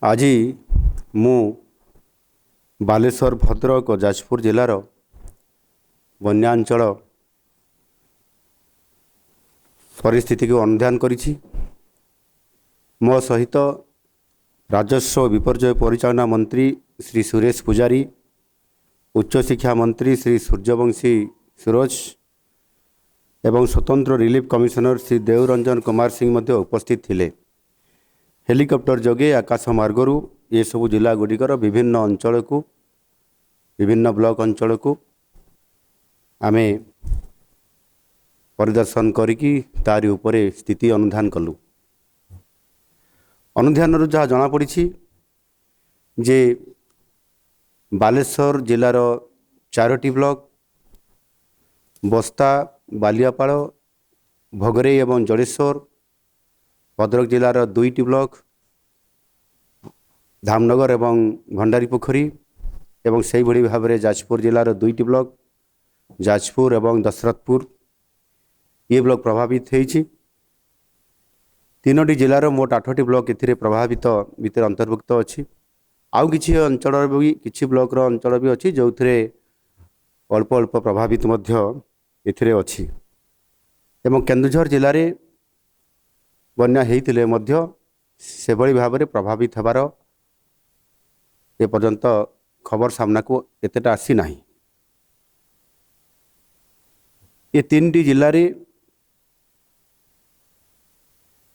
आज मु बालेश्वर भद्रक और जाजपुर जिलार बन्यांचल परिस्थिति को अनुध्यान करिछि। मो सहित राजस्व विपर्यय परिचालना मंत्री श्री सुरेश पुजारी, उच्च शिक्षा मंत्री श्री सूर्यवंशी सुरोज एवं स्वतंत्र रिलीफ कमिशनर श्री देवरंजन कुमार सिंह मध्य उपस्थित थिले। हेलिकॉप्टर जोगे आकाश मार्गरू ये सब जिला गुड़िकर विभिन्न अंचल को विभिन्न ब्लॉक अंचल को आमे परिदर्शन करिकी तारी उपरे स्थिति अनुधान कलु। अनुधान जहाँ जना पड़ी जे बालेश्वर जिलार 4टी ब्लॉक बस्ता, बालियापाड़, भोगरे एवं जड़ेश्वर, भद्रक जिलार 2टी ब्लॉक धामनगर एवं भंडारी पोखरी एवं से भली भाव में जाजपुर जिलार 2टी ब्लॉक जाजपुर एवं दशरथपुर ये ब्लॉक प्रभावित होती। 3टी जिलार मोट 8टी ब्लॉक ए प्रभावित भितर अंतर्भुक्त अच्छी। आउ किछि अंचल भी किछि ब्लॉक अंचल भी अच्छी जो अल्प अल्प प्रभावित एथिरे अच्छी। एवं केन्दुझर जिले में बन्या होइतिले मध्य से भली भाव में प्रभावित होबार ए पर्यंत खबर सामना को एतेटा आसी नाही। ये 3टी जिले में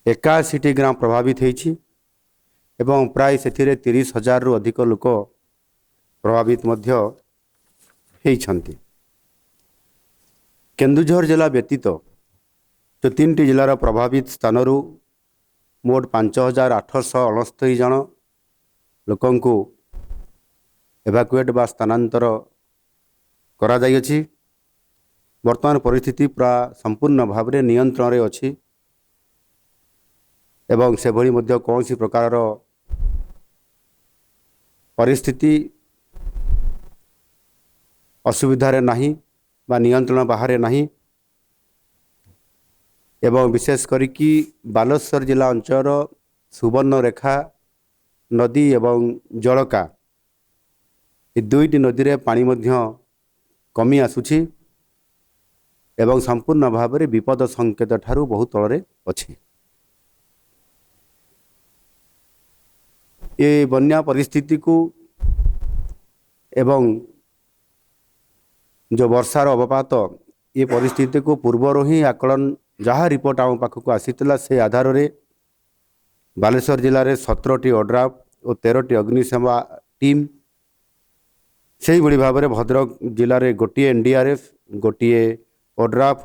81टी ग्राम प्रभावित होइछि एवं प्राय से 30,000 रु अधिक लोक प्रभावित मध्य होइछन्ति। केन्दुझर जिला व्यतीत जो 3टी जिलार प्रभावित स्थान मोट 5,869 जन लोकंकु एवाकुएट बा स्थानांतर करा जाइछि। वर्तमान परिस्थिति प्राय संपूर्ण भाव में नियंत्रण रे अछि एवं से भली मध्य कौन प्रकार परिस्थिति असुविधा नहीं बा नियंत्रण बाहर नहीं। एवं विशेष करिकी बालेश्वर जिला अंचल सुवर्णरेखा नदी एवं जलका ये 2टी नदी रे पानी मध्य कमी आसुछि एवं संपूर्ण भाव में विपद संकेत ठारू बहुत तलरे अछि। ये बन्या परिस्थिति को एवं जो वर्षार अवपात ये परिस्थिति को पूर्वर ही आकलन जहाँ रिपोर्ट आम पाखक आसीला से आधार रे बालेश्वर जिले में 17टी ओड्राफ और 13टी अग्निशम टीम से भली भाव में भद्रक जिले में गोटे एनडीआरएफ, गोटे ओड्राफ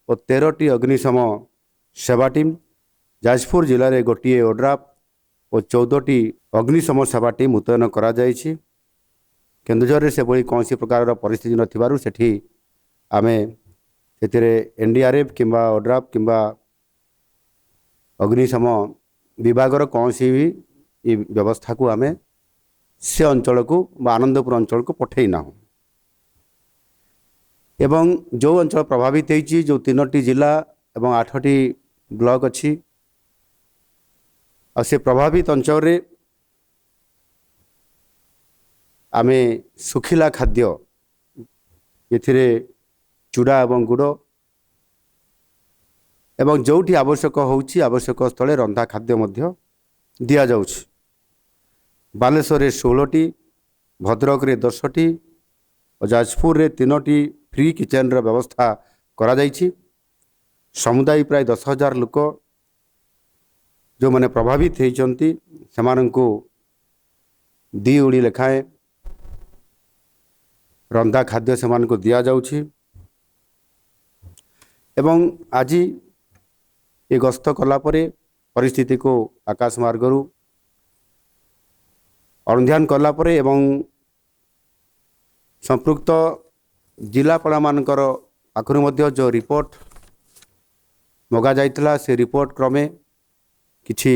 और 13टी अग्निशम सेवा टीम, जाजपुर जिले में गोटे ओड्राफ और 14टी अग्निशम सेवा टीम मुतयन करा जायछि। केन्दुझर से भली कौन प्रकार परिस्थिति नथिबारु सेठी आमे सेतिरे एनडीआरएफ किंबा ओड्राफ किंबा अग्निशम विभागर कौन भी व्यवस्था को आमे से अंचल को बा आनंदपुर अंचल को पठेना। एवं जो अंचल प्रभावित होती जो 3टी जिला एवं 8टी ब्लॉक अच्छी आ से प्रभावित अंचल रे आमे सुखिला खाद्य एथिरे चूड़ा एवं गुड़ एवं जोठी आवश्यक होउछि आवश्यक स्थले रंधा खाद्य मध्य दिया जाउछि। बालेश्वर रे 16टी, भद्रक रे 10टी और जाजपुर रे 3टी फ्री किचेन रो व्यवस्था करा जाइछि। समुदाय प्राय 10,000 लोक जो माने प्रभावित होइछन्ति सेमानंकु 2 उड़ी लेखाएं रंधा खाद्य सेमानंकु दिया जाउछि। एवं आज ये गस्त कला परे परिस्थिति को आकाश मार्गरू अनुध्यान कला परे एवं संपृक्त जिलापाल मानकर आखिर मध्य जो रिपोर्ट मगा जाइतला से रिपोर्ट क्रमे किछि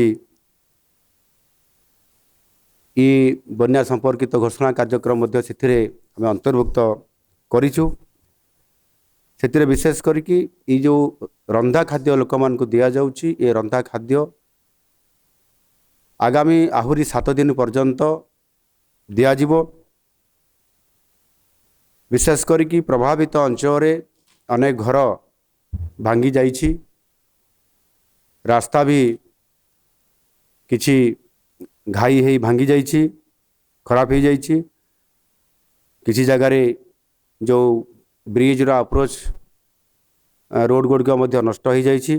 ई बन्या संपर्कित घोषणा कार्यक्रम मध्य सेथिरे आमे अंतर्भुक्त करिछु। सेतिरे विशेष करिकी ई जो रंधा खाद्य लोक मान को दिया जाउची ये रंधा खाद्य आगामी आहुरी 7 दिन पर्यंत दियाजिबो। विशेष करिकी प्रभावित अंचल अनेक घर भांगी जाइछि, रास्ता भी किछि घाई है भांगी जाइछि, खराब हो जाइछि। किसी जगार जो ब्रिज रो अप्रोच रोड गुड़िक नष्ट हो जाइछि।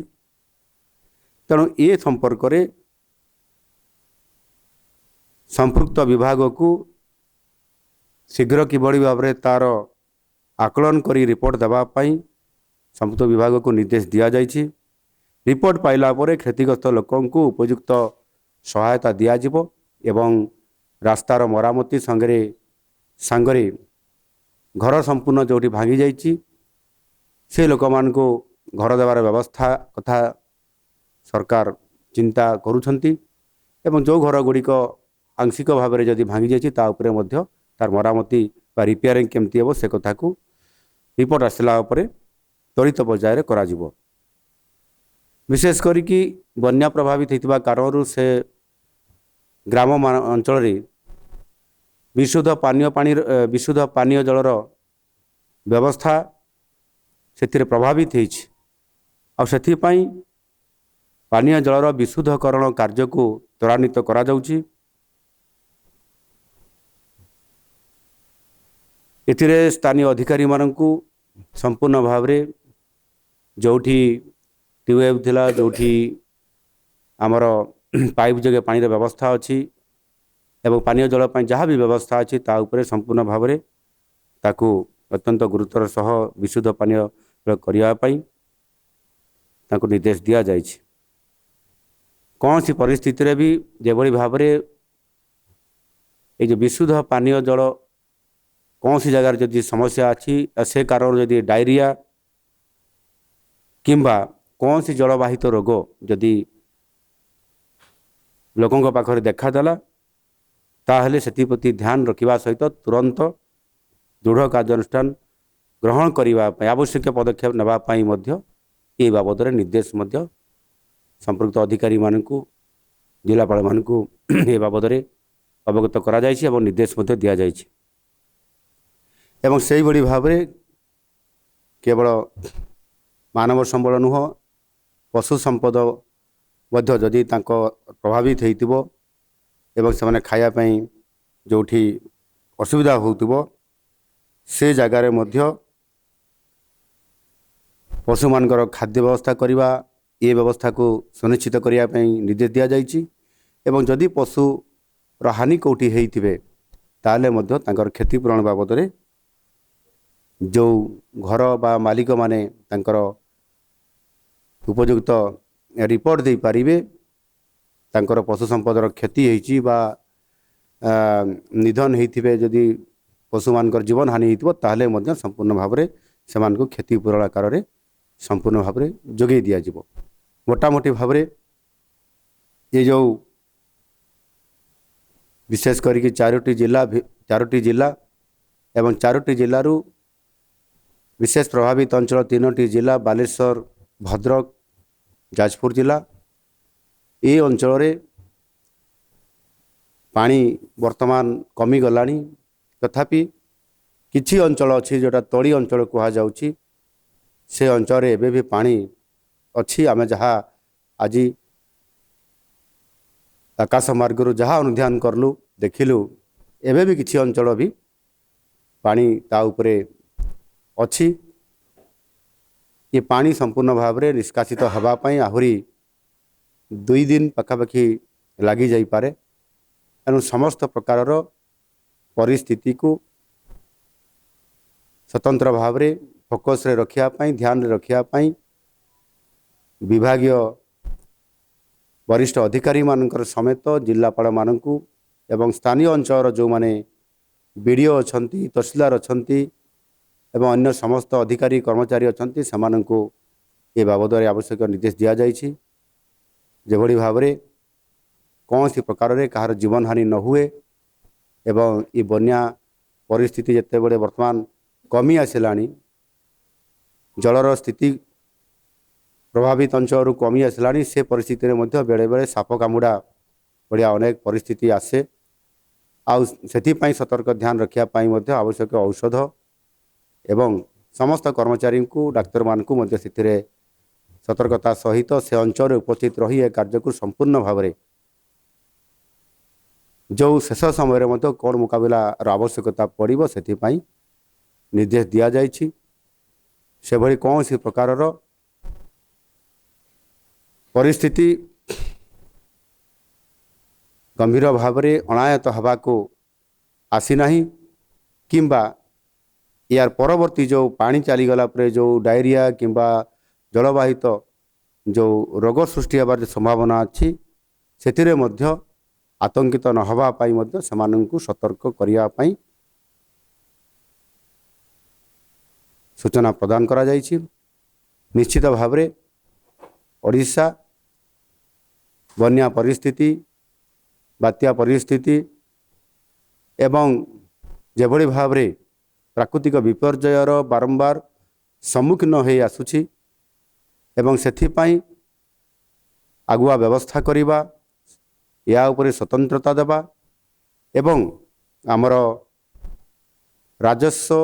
तेणु ये संपर्क रे संपृक्त विभाग को शीघ्र किभଳି भाव तार आकलन करी रिपोर्ट देवाई संपृक्त विभाग को निर्देश दि जाइछि। रिपोर्ट पाइला परे क्षतिग्रस्त लोकों को उपयुक्त सहायता दियाजिबो एवं रास्तार मरामती सांगरे घर संपूर्ण जोटी भांगी जाइछि से लोक मान को घर देवार व्यवस्था कथा सरकार चिंता करुछंती एवं जो घर गुड़िक आंशिक भाव में जदि भांगी जाइछि ता उपरे मध्य तार मरामती बा रिपेयरिंग केमती हेबो से कथा को रिपोर्ट आसला उपरे त्वरित पर्यायर करा जिवो। विशेष करिकी बन्या प्रभावित होइतिबा कारणरू से ग्राम अंचल रे विशुद्ध पानीय जलर व्यवस्था से प्रभावित होइछि आ सेथिपाई पानीय जलर विशुद्धकरण कार्य को त्वरान्वित करा जाउछि। एथिरे स्थानीय अधिकारी माननकु संपूर्ण भाव रे जोठी ट्यूबवेल थिला जोठी आमर पाइप जगे पानी व्यवस्था अच्छी एवं पानीय जल जहाँ भी व्यवस्था अच्छी ता उपरे संपूर्ण भाव में ताकू अत्यंत गुरुतर सह विशुद्ध पानीय जल करने ताकू निर्देश दिया जाइछि। कौन सी परिस्थिति रे भी जेभली भाव में ये जो विशुद्ध पानीय जल कौन सी जगार जदि समस्या अच्छी से कारण जदि डायरिया किंबा कौन सी जलवाहित रोग जदि लोकों पाखरे देखादेला ताहले सेति ध्यान रखिबा सहित तुरंत दृढ़ कार्यानुष्ठान ग्रहण करने आवश्यक पदक्षेप नापी ये बाबद निर्देश संपृक्त अधिकारी मानकु जिलापाल मानकु ये बाबद अवगत करा जाइछि एवं निर्देश दिया जाइछि। एवं से ही भाव में केवल मानव संबल नुह पशु संपद जदि प्रभावित होइतिबो एवं से खायापाई जोठी असुविधा होउतिबो से जगार मध्य पशु मानकर खाद्य व्यवस्था करवा ये व्यवस्था को सुनिश्चित करने निर्देश दि जाइछि। एवं जदि पशु हानि कौटी होइतिबे ताले मध्य तांकर क्षतिपूरण बाबद रे जो घर बा मालिक माने तांकर उपयुक्त रिपोर्ट दे पारिबे तांकर पशु संपदर क्षति होइछि बा निधन होइथिबे जदि पशु मानकर जीवन हानि होइतिबो ताहले मध्य संपूर्ण भाव में सेमान को क्षतिपूरण आकार रे संपूर्ण भाव में जोगे दिया जिवो। मोटामोटी भाव में ये जो विशेष करिक चारोटी जिला एवं चारोटी जिलू विशेष प्रभावित अंचल 3टी जिला बालेश्वर भद्रक जाजपुर जिला ये अंचल रे पानी वर्तमान कमी गलानी तथापि किछि अंचल अच्छी जोटा तली अंचल कहा जाउछि से अंचल रे एबे भी पानी अच्छी आमे जहाँ आज आकाश मार्ग जहाँ अनुध्यान करलु देखिलु एबे भी किछि अंचल भी पानी ता उपरे अच्छी। ये पानी संपूर्ण भाव में निष्कासित होगापाई आहुरी 2 दिन पखापाखि लगी जाइपे। एणु समस्त प्रकार परिस्थिति को स्वतंत्र भाव में फोकस रे रखापी ध्यान रे रखापी विभागीय वरिष्ठ अधिकारी मानकर समेत जिलापाल मानकु एवं स्थानीय अंचल जो माने बीडीओ अछंती तहसीलदार अछंती एवं अन्य समस्त अधिकारी कर्मचारी अछंती समानंकु ये बाबद आवश्यक निर्देश दिया जाइछि जेभली भाव में कौन सी प्रकार रे कहार जीवन हानि न हुए एवं ये बन्या परिस्थिति जिते बड़े वर्तमान कमी आसिलानी जलर स्थिति प्रभावित अंचल कमी आसिलानी से परिस्थिति में बेले बेले साप कामुड़ा बढ़िया अनेक परिस्थिति आसे आउ सतर्क ध्यान रखा आवश्यक औषध एवं समस्त कर्मचारी को डाक्तर मानू सतर्कता सहित से अंचल उपस्थित रही ए कार्य को संपूर्ण भाव में जो शेष समय कौन मुकाबला आवश्यकता पड़ो से निर्देश दि जाइए से भली कौन सी प्रकार परिस्थिति गंभीर भाव में अनायत हवा को आसीना किंबा यार परवर्ती जो पानी चलीगला जो डायरिया किंबा जलवाहित जो रोग सृष्टि होबार संभावना अच्छी से आतंकित न हवा पाई से सतर्क करने सूचना प्रदान करा जाइछि। निश्चित भाव में ओडिशा बन्या परिस्थिति बात्या परिस्थिति एवं जेभली भाव में प्राकृतिक विपर्ययर बारंबार सम्मुखीन हो आसुछि एवं सेथिपाई आगुआ व्यवस्था करिबा या उपरे स्वतंत्रता देवा एवं आमर राजस्व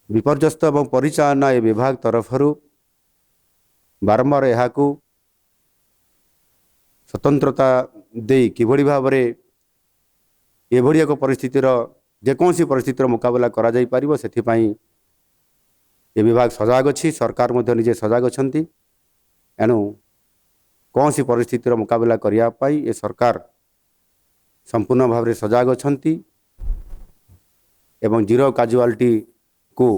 विपर्यस्त एवं परिचालना ए विभाग तरफरु बारंबार यह स्वतंत्रता दे किभली भाव में एभली एक परिस्थितिर जेकोसी परिस्थितिर मुकाबला करा जाई पारिबो सेथिपाई ए विभाग सजग अच्छी सरकार निजे सजग अच्छा एणु कौन सी परिस्थितिर मुकाबला करने ए सरकार संपूर्ण भाव में सजग अच्छा एवं जीरो काजुआलिटी को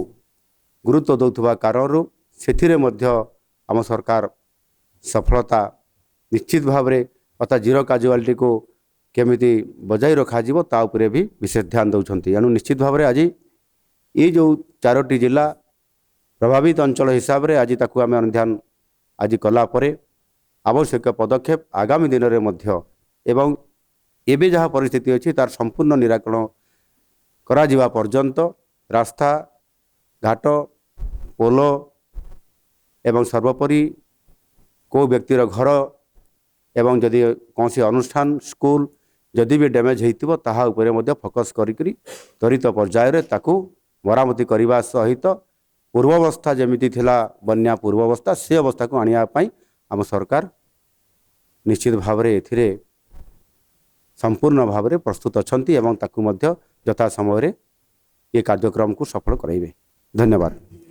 गुरुत्व दौथुवा कारण से आम सरकार सफलता निश्चित भाव में अर्थात जीरो काजुआलिटी को केमिति बजाई रखा ता उपरे भी विशेष ध्यान दौरान एणु निश्चित भाव में आज ये जो 4टी जिला प्रभावित अंचल हिसाब से आज ताकू आम अनुध्यान आज कलापर आवश्यक पदक्षेप आगामी दिन में मध्य एवं एबे जहाँ परिस्थिति अच्छी तार संपूर्ण निराकरण करा जिवा पर्यंत रास्ता घाट पोल एवं सर्वोपरि को व्यक्तिर घर एवं जदि कौन सी अनुष्ठान स्कूल जदि भी डैमेज होइतिबो ताहा उपरे मध्य फोकस करिकरी त्वरित पर्याय रे ताकू मरामती करने सहित पूर्वावस्था जमिति थिला बन्या पूर्वावस्था से अवस्था को आनिया पाई आम सरकार निश्चित भाव में एथिरे संपूर्ण भाव में प्रस्तुत अछंती एवं ताकू मध्य यथा समय ये कार्यक्रम को सफल कराइबे। धन्यवाद।